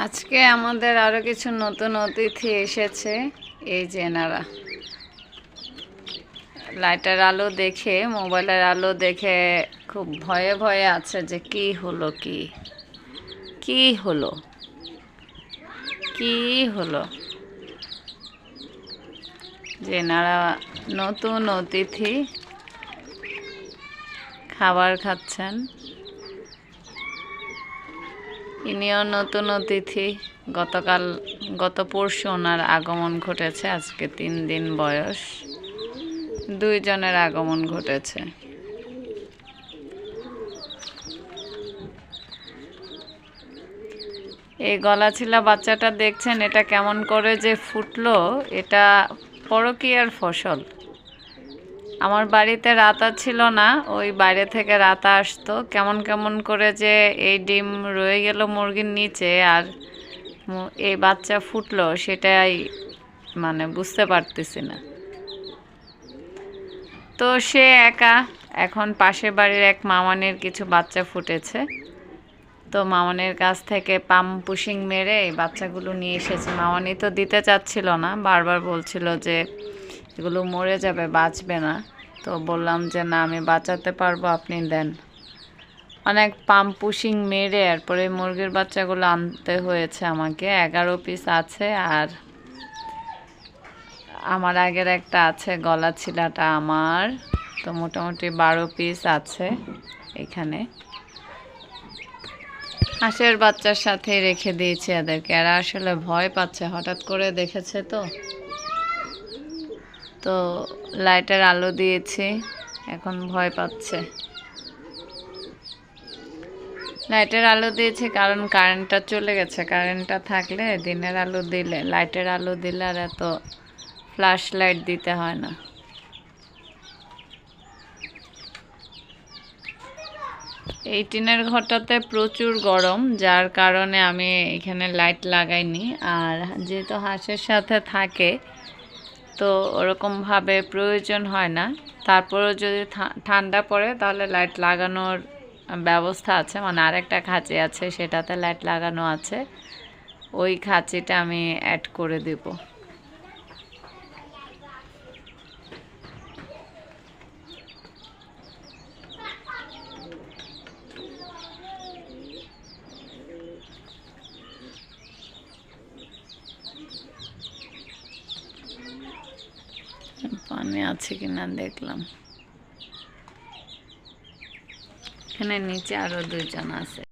আজকে আমাদের আরো কিছু নতুন অতিথি এসেছে। এই যে এনারা লাইটের আলো দেখে, মোবাইলের আলো দেখে খুব ভয়ে ভয়ে আছে যে কি হলো, কি হলো, কি হলো। যে এনারা নতুন অতিথি খাবার খাচ্ছেন। ইনিও নতুন অতিথি। গত পরশু ওনার আগমন ঘটেছে। আজকে 3 দিন বয়স। 2 জনের আগমন ঘটেছে। এই গলাছিলা বাচ্চাটা দেখছেন, এটা কেমন করে যে ফুটলো, এটা পরকীয়ার ফসল। আমার বাড়িতে রাতা ছিল না, ওই বাইরে থেকে রাতা আসতো। কেমন কেমন করে যে এই ডিম রয়ে গেল মুরগির নিচে আর এই বাচ্চা ফুটলো, সেটাই মানে বুঝতে পারতেছি না। তো সে একা। এখন পাশের বাড়ির এক মামানের কিছু বাচ্চা ফুটেছে, তো মামনের কাছ থেকে পাম পুশিং মেরে এই বাচ্চাগুলো নিয়ে এসেছে। মামনি তো দিতে চাচ্ছিল না, বারবার বলছিল যে এগুলো মরে যাবে, বাঁচবে না। তো বললাম যে না, আমি বাঁচাতে পারবো, আপনি দেন। অনেক পাম পুশিং মেরে এরপরে মুরগির বাচ্চাগুলো আনতে হয়েছে আমাকে। 11 পিস আছে, আর আমার আগের একটা আছে, গলা ছিলাটা আমার। তো মোটামুটি 12 পিস আছে এখানে। হাঁসের বাচ্চার সাথে রেখে দিয়েছি এদেরকে। এরা আসলে ভয় পাচ্ছে, হঠাৎ করে দেখেছে তো লাইটের আলো দিয়েছি, এখন ভয় পাচ্ছে। লাইটের আলো দিয়েছি কারণ কারেন্টটা চলে গেছে। কারেন্টটা থাকলে দিনের আলো দিলে, লাইটের আলো দিলে আর এত ফ্ল্যাশ লাইট দিতে হয় না। এই টিনের ঘরটাতে প্রচুর গরম, যার কারণে আমি এখানে লাইট লাগাইনি। আর যেহেতু হাঁসের সাথে থাকে, তো ওরকমভাবে প্রয়োজন হয় না। তারপরেও যদি ঠান্ডা পড়ে তাহলে লাইট লাগানোর ব্যবস্থা আছে, মানে আরেকটা খাঁচি আছে, সেটাতে লাইট লাগানো আছে। ওই খাঁচিটা আমি অ্যাড করে দেব। পানি আছে কিনা দেখলাম। এখানে নিচে আরো 2 জন আছে।